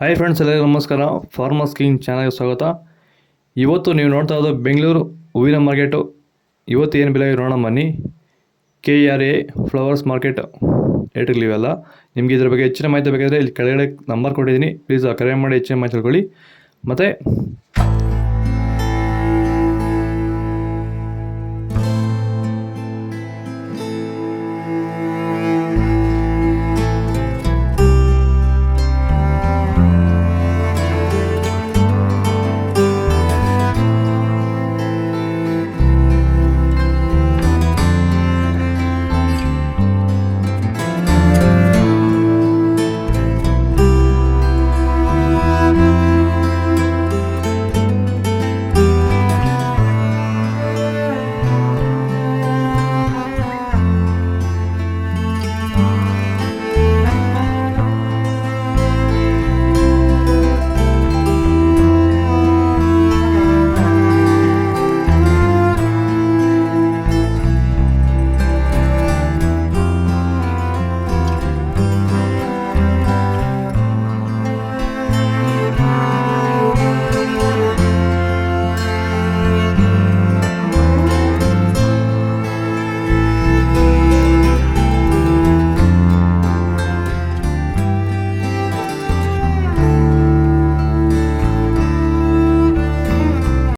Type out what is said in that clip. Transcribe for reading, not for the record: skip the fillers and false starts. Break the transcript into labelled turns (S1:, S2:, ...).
S1: Hi friends, ಎಲ್ಲರಿಗೂ ನಮಸ್ಕಾರ. Farmers king ಚಾನಲ್ಗೆ ಸ್ವಾಗತ. ಇವತ್ತು ನೀವು ನೋಡ್ತಾ ಇರೋದು ಬೆಂಗಳೂರು ಹೂವಿನ ಮಾರ್ಕೆಟು. ಇವತ್ತು ಏನು ಬೆಲೆ ನೋಡೋಣ ಬನ್ನಿ. KRA ಫ್ಲವರ್ಸ್ ಮಾರ್ಕೆಟ್ ರೇಟ್ಗಳಿವೆಲ್ಲ. ನಿಮಗೆ ಇದ್ರ ಬಗ್ಗೆ ಹೆಚ್ಚಿನ ಮಾಹಿತಿ ಬೇಕಾದರೆ ಇಲ್ಲಿ ಕೆಳಗಡೆ ನಂಬರ್ ಕೊಟ್ಟಿದ್ದೀನಿ, ಪ್ಲೀಸ್ ಕರೆ ಮಾಡಿ ಹೆಚ್ಚಿನ ಮಾಹಿತಿ ತಿಳ್ಕೊಳ್ಳಿ. ಮತ್ತು